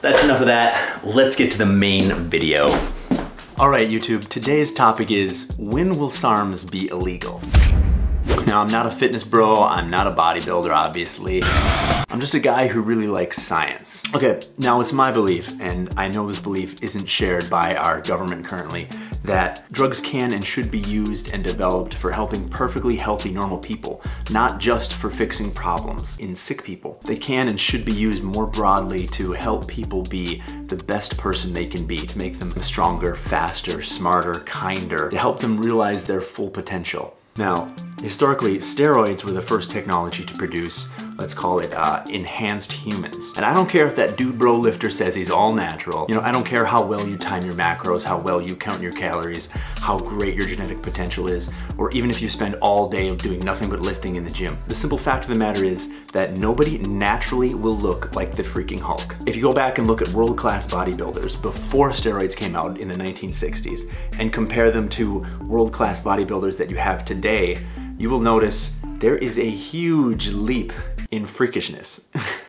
that's enough of that. Let's get to the main video. All right, YouTube, today's topic is, when will SARMs be illegal? Now, I'm not a fitness bro, I'm not a bodybuilder, obviously. I'm just a guy who really likes science. Okay, now it's my belief, and I know this belief isn't shared by our government currently, that drugs can and should be used and developed for helping perfectly healthy, normal people, not just for fixing problems in sick people. They can and should be used more broadly to help people be the best person they can be, to make them stronger, faster, smarter, kinder, to help them realize their full potential. Now, historically, steroids were the first technology to produce, let's call it enhanced humans. And I don't care if that dude bro lifter says he's all natural. You know, I don't care how well you time your macros, how well you count your calories, how great your genetic potential is, or even if you spend all day doing nothing but lifting in the gym. The simple fact of the matter is that nobody naturally will look like the freaking Hulk. If you go back and look at world-class bodybuilders before steroids came out in the 1960s and compare them to world-class bodybuilders that you have today, you will notice there is a huge leap in freakishness.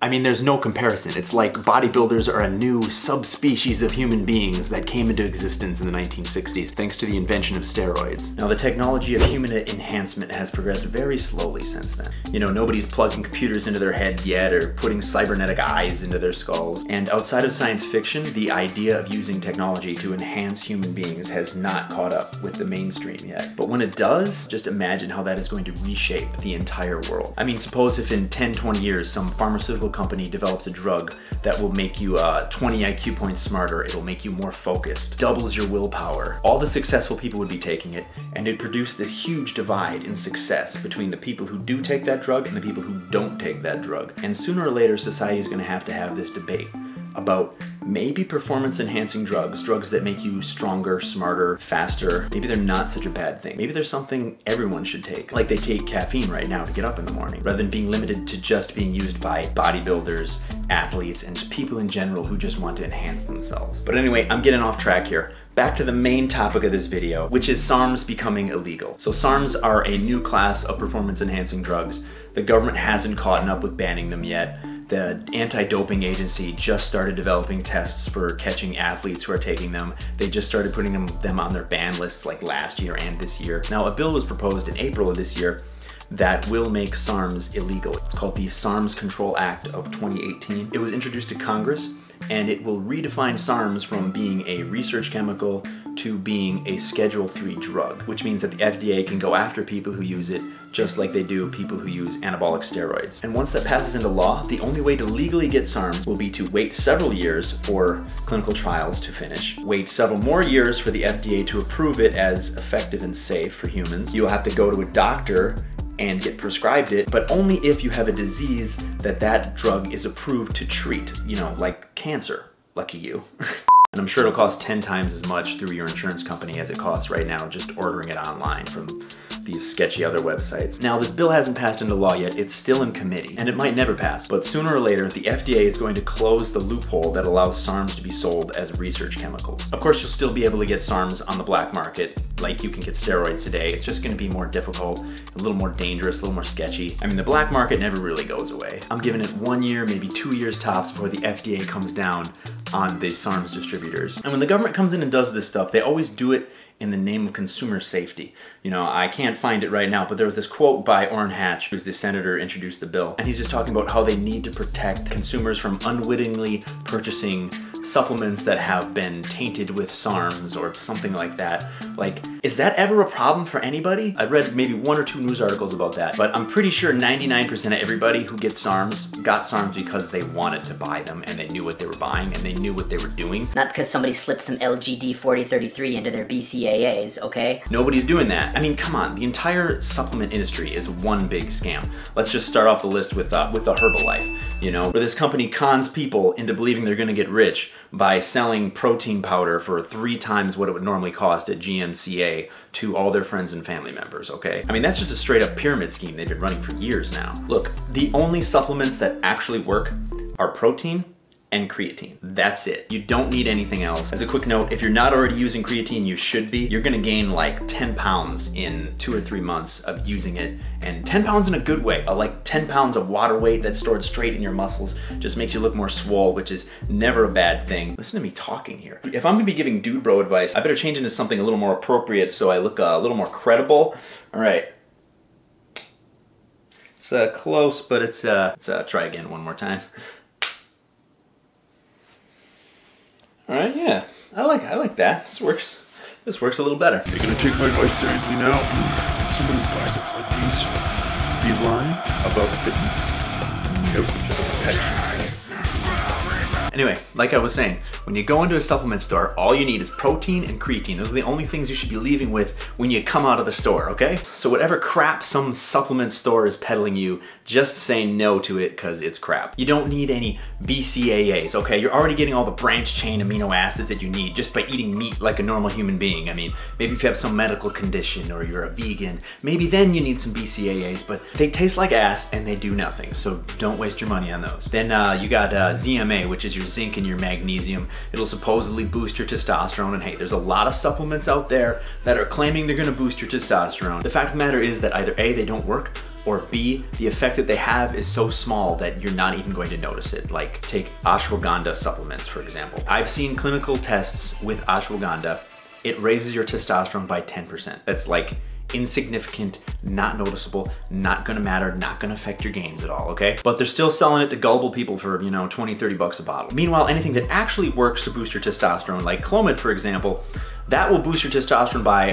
I mean, there's no comparison. It's like bodybuilders are a new subspecies of human beings that came into existence in the 1960s thanks to the invention of steroids. Now, the technology of human enhancement has progressed very slowly since then. You know, nobody's plugging computers into their heads yet or putting cybernetic eyes into their skulls. And outside of science fiction, the idea of using technology to enhance human beings has not caught up with the mainstream yet. But when it does, just imagine how that is going to reshape the entire world. I mean, suppose if in 10, 20 years, some pharmaceutical company develops a drug that will make you 20 IQ points smarter, it'll make you more focused, doubles your willpower. All the successful people would be taking it, and it'd produce this huge divide in success between the people who do take that drug and the people who don't take that drug. And sooner or later, society is going to have this debate about maybe performance-enhancing drugs, drugs that make you stronger, smarter, faster. Maybe they're not such a bad thing. Maybe there's something everyone should take, like they take caffeine right now to get up in the morning, rather than being limited to just being used by bodybuilders, athletes, and people in general who just want to enhance themselves. But anyway, I'm getting off track here. Back to the main topic of this video, which is SARMs becoming illegal. So SARMs are a new class of performance-enhancing drugs. The government hasn't caught up with banning them yet. The anti-doping agency just started developing tests for catching athletes who are taking them. They just started putting them on their ban lists like last year and this year. Now, a bill was proposed in April of this year that will make SARMs illegal. It's called the SARMs Control Act of 2018. It was introduced to Congress, and it will redefine SARMs from being a research chemical to being a Schedule III drug, which means that the FDA can go after people who use it just like they do people who use anabolic steroids. And once that passes into law, the only way to legally get SARMs will be to wait several years for clinical trials to finish, wait several more years for the FDA to approve it as effective and safe for humans. You'll have to go to a doctor and get prescribed it, but only if you have a disease that drug is approved to treat, you know, like cancer. Lucky you. And I'm sure it'll cost 10 times as much through your insurance company as it costs right now just ordering it online from these sketchy other websites. Now, this bill hasn't passed into law yet. It's still in committee, and it might never pass, but sooner or later, the FDA is going to close the loophole that allows SARMs to be sold as research chemicals. Of course, you'll still be able to get SARMs on the black market, like you can get steroids today. It's just gonna be more difficult, a little more dangerous, a little more sketchy. I mean, the black market never really goes away. I'm giving it 1 year, maybe 2 years tops before the FDA comes down on the SARMs distributors. And when the government comes in and does this stuff, they always do it in the name of consumer safety. You know, I can't find it right now, but there was this quote by Orrin Hatch, who's the senator who introduced the bill, and he's just talking about how they need to protect consumers from unwittingly purchasing supplements that have been tainted with SARMs or something like that. Like, is that ever a problem for anybody? I've read maybe 1 or 2 news articles about that, but I'm pretty sure 99% of everybody who gets SARMs got SARMs because they wanted to buy them and they knew what they were buying and they knew what they were doing. Not because somebody slipped some LGD 4033 into their BCAAs, okay? Nobody's doing that. I mean, come on, the entire supplement industry is one big scam. Let's just start off the list with the Herbalife, you know, where this company cons people into believing they're gonna get rich by selling protein powder for 3 times what it would normally cost at GMCA to all their friends and family members, okay? I mean, that's just a straight up pyramid scheme they've been running for years now. Look, the only supplements that actually work are protein and creatine. That's it. You don't need anything else. As a quick note, if you're not already using creatine, you should be. You're gonna gain like 10 pounds in 2 or 3 months of using it, and 10 pounds in a good way. Like 10 pounds of water weight that's stored straight in your muscles just makes you look more swole, which is never a bad thing. Listen to me talking here. If I'm gonna be giving dude bro advice, I better change into something a little more appropriate so I look a little more credible. All right. It's close, but let's try again one more time. All right, yeah, I like that. This works a little better. You're gonna take my advice seriously now? Somebody with biceps like these be lying about fitness? Nope. Anyway, like I was saying, when you go into a supplement store, all you need is protein and creatine. Those are the only things you should be leaving with when you come out of the store, okay? So whatever crap some supplement store is peddling you, just say no to it because it's crap. You don't need any BCAAs, okay? You're already getting all the branched chain amino acids that you need just by eating meat like a normal human being. I mean, maybe if you have some medical condition or you're a vegan, maybe then you need some BCAAs, but they taste like ass and they do nothing, so don't waste your money on those. Then you got ZMA, which is your zinc and your magnesium. It'll supposedly boost your testosterone, and hey, there's a lot of supplements out there that are claiming they're gonna boost your testosterone. The fact of the matter is that either A, they don't work, or B, the effect that they have is so small that you're not even going to notice it. Like take ashwagandha supplements, for example. I've seen clinical tests with ashwagandha. It raises your testosterone by 10%. That's like insignificant, not noticeable, not gonna matter, not gonna affect your gains at all, okay? But they're still selling it to gullible people for, you know, 20, 30 bucks a bottle. Meanwhile, anything that actually works to boost your testosterone, like clomid, for example, that will boost your testosterone by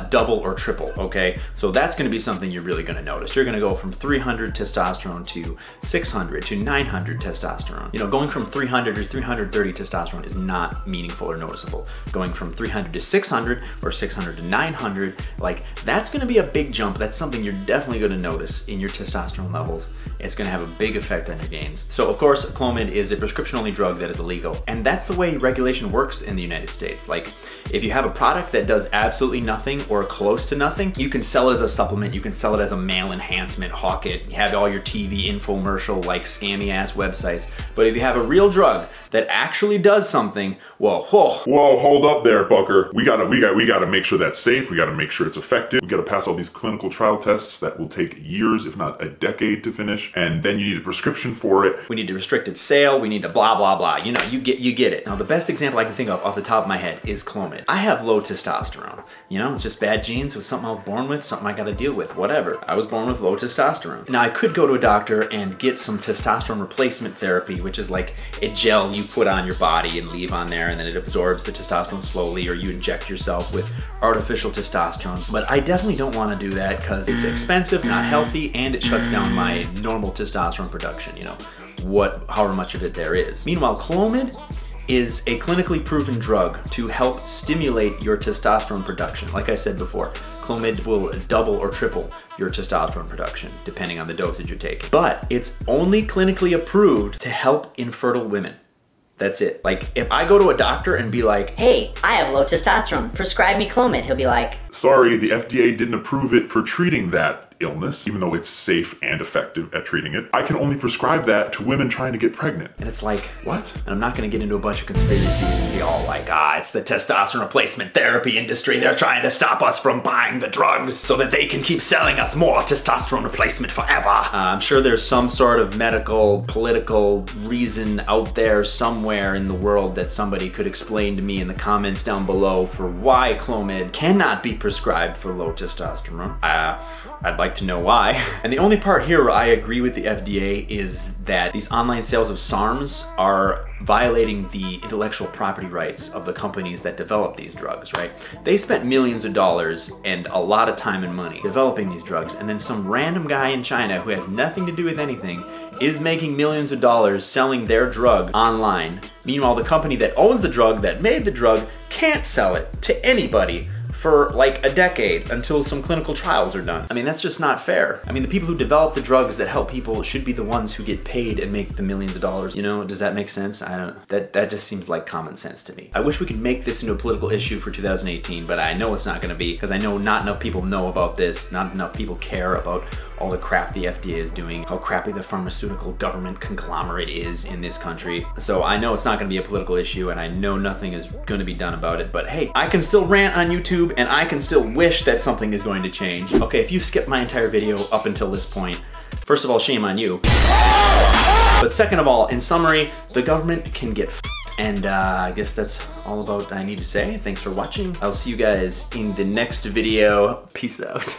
double or triple, okay? So that's gonna be something you're really gonna notice. You're gonna go from 300 testosterone to 600 to 900 testosterone. You know, going from 300 to 330 testosterone is not meaningful or noticeable. Going from 300 to 600 or 600 to 900, like that's gonna be a big jump. That's something you're definitely gonna notice in your testosterone levels. It's gonna have a big effect on your gains. So of course, clomid is a prescription-only drug that is illegal, and that's the way regulation works in the United States. Like, if you have a product that does absolutely nothing or close to nothing, you can sell it as a supplement, you can sell it as a male enhancement, hawk it, have all your TV infomercial like scammy ass websites. But if you have a real drug that actually does something, well, whoa. Whoa, hold up there, Bucker. We gotta make sure that's safe. We gotta make sure it's effective. We gotta pass all these clinical trial tests that will take years, if not a decade to finish. And then you need a prescription for it. We need a restricted sale. We need to blah, blah, blah. You know, you get it. Now, the best example I can think of off the top of my head is clomid. I have low testosterone. You know, it's just bad genes. It was something I was born with, something I gotta deal with, whatever. I was born with low testosterone. Now, I could go to a doctor and get some testosterone replacement therapy, which is like a gel you put on your body and leave on there, and then it absorbs the testosterone slowly, or you inject yourself with artificial testosterone. But I definitely don't want to do that because it's expensive, not healthy, and it shuts down my normal testosterone production, you know, however much of it there is. Meanwhile, clomid is a clinically proven drug to help stimulate your testosterone production. Like I said before, clomid will double or triple your testosterone production depending on the dosage you're taking. But it's only clinically approved to help infertile women. That's it. Like, if I go to a doctor and be like, hey, I have low testosterone, prescribe me clomid, he'll be like, sorry, the FDA didn't approve it for treating that illness, even though it's safe and effective at treating it. I can only prescribe that to women trying to get pregnant. And it's like, what? And I'm not gonna get into a bunch of conspiracies and be all like, it's the testosterone replacement therapy industry. They're trying to stop us from buying the drugs so that they can keep selling us more testosterone replacement forever. I'm sure there's some sort of medical, political reason out there somewhere in the world that somebody could explain to me in the comments down below for why clomid cannot be prescribed for low testosterone. I'd like to know why. And the only part here where I agree with the FDA is that these online sales of SARMs are violating the intellectual property rights of the companies that develop these drugs, right? They spent millions of dollars and a lot of time and money developing these drugs, and then some random guy in China who has nothing to do with anything is making millions of dollars selling their drug online. Meanwhile, the company that owns the drug, that made the drug, can't sell it to anybody for like a decade until some clinical trials are done. I mean, that's just not fair. I mean, the people who develop the drugs that help people should be the ones who get paid and make the millions of dollars. You know, does that make sense? I don't know. That just seems like common sense to me. I wish we could make this into a political issue for 2018, but I know it's not gonna be, because I know not enough people know about this, not enough people care about all the crap the FDA is doing, how crappy the pharmaceutical government conglomerate is in this country. So I know it's not gonna be a political issue and I know nothing is gonna be done about it, but hey, I can still rant on YouTube and I can still wish that something is going to change. Okay, if you skipped my entire video up until this point, first of all, shame on you. But second of all, in summary, the government can get and I guess that's all about I need to say. Thanks for watching. I'll see you guys in the next video. Peace out.